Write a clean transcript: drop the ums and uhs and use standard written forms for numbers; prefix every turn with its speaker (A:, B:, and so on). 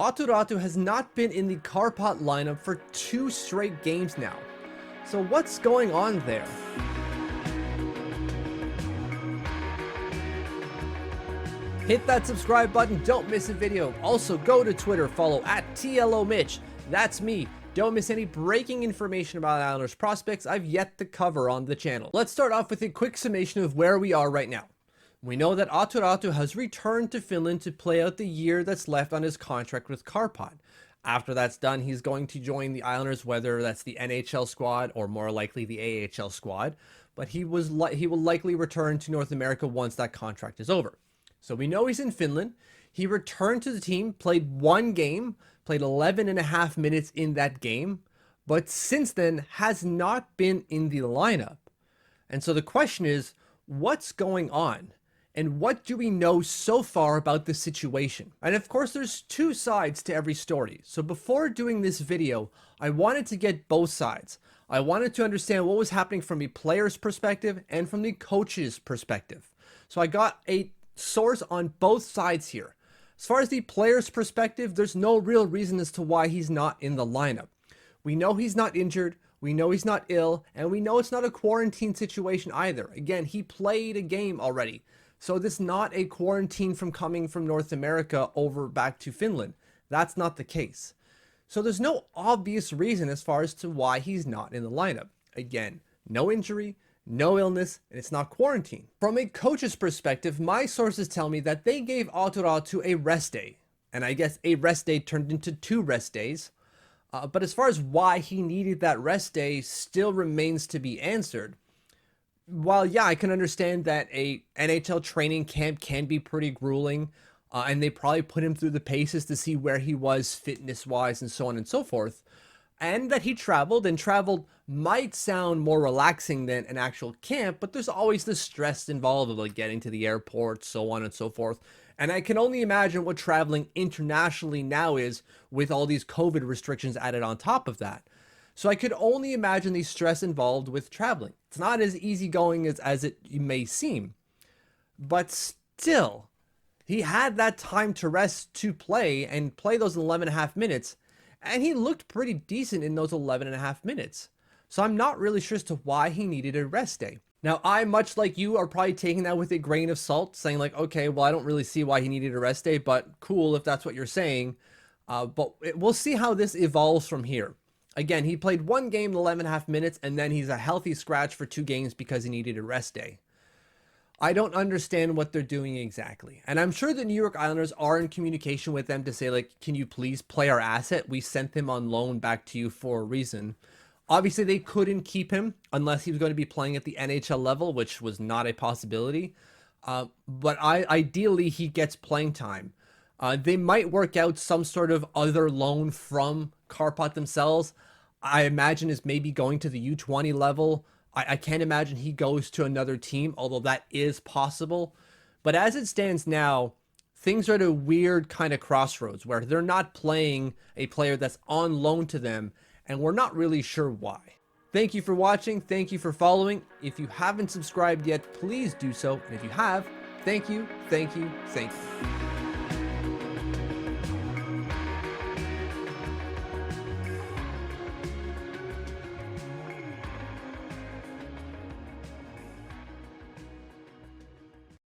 A: Aatu Raty has not been in the Karpat lineup for 2 straight games now. So what's going on there? Hit that subscribe button, don't miss a video. Also go to Twitter, follow @TLOMitch. That's me. Don't miss any breaking information about Islanders prospects I've yet to cover on the channel. Let's start off with a quick summation of where we are right now. We know that Aatu Raty has returned to Finland to play out the year that's left on his contract with Karpat. After that's done, he's going to join the Islanders, whether that's the NHL squad or more likely the AHL squad. But he will likely return to North America once that contract is over. So we know he's in Finland. He returned to the team, played 1 game, played 11.5 minutes in that game, but since then has not been in the lineup. And so the question is, what's going on? And what do we know so far about the situation? And of course, there's 2 sides to every story. So before doing this video, I wanted to get both sides. I wanted to understand what was happening from a player's perspective and from the coach's perspective. So I got a source on both sides here. As far as the player's perspective, there's no real reason as to why he's not in the lineup. We know he's not injured. We know he's not ill. And we know it's not a quarantine situation either. Again, he played a game already. So this is not a quarantine from coming from North America over back to Finland. That's not the case. So there's no obvious reason as far as to why he's not in the lineup. Again, no injury, no illness, and it's not quarantine. From a coach's perspective, my sources tell me that they gave Aatu Raty a rest day. And I guess a rest day turned into 2 rest days. But as far as why he needed that rest day still remains to be answered. While, yeah, I can understand that a NHL training camp can be pretty grueling, and they probably put him through the paces to see where he was fitness-wise and so on and so forth, and that he traveled, and traveled might sound more relaxing than an actual camp, but there's always the stress involved of like getting to the airport, so on and so forth. And I can only imagine what traveling internationally now is with all these COVID restrictions added on top of that. So I could only imagine the stress involved with traveling. It's not as easygoing as it may seem. But still, he had that time to rest to play and play those 11.5 minutes. And he looked pretty decent in those 11.5 minutes. So I'm not really sure as to why he needed a rest day. Now, I, much like you, are probably taking that with a grain of salt, saying like, okay, well, I don't really see why he needed a rest day, but cool if that's what you're saying. But we'll see how this evolves from here. Again, he played 1 game, 11.5 minutes, and then he's a healthy scratch for 2 games because he needed a rest day. I don't understand what they're doing exactly. And I'm sure the New York Islanders are in communication with them to say, like, can you please play our asset? We sent him on loan back to you for a reason. Obviously, they couldn't keep him unless he was going to be playing at the NHL level, which was not a possibility. But ideally, he gets playing time. They might work out some sort of other loan from Karpat themselves. I imagine is maybe going to the U20 level. I can't imagine he goes to another team, although that is possible. But as it stands now, things are at a weird kind of crossroads where they're not playing a player that's on loan to them, and we're not really sure why. Thank you for watching. Thank you for following. If you haven't subscribed yet, please do so. And if you have, thank you, thank you, thank you.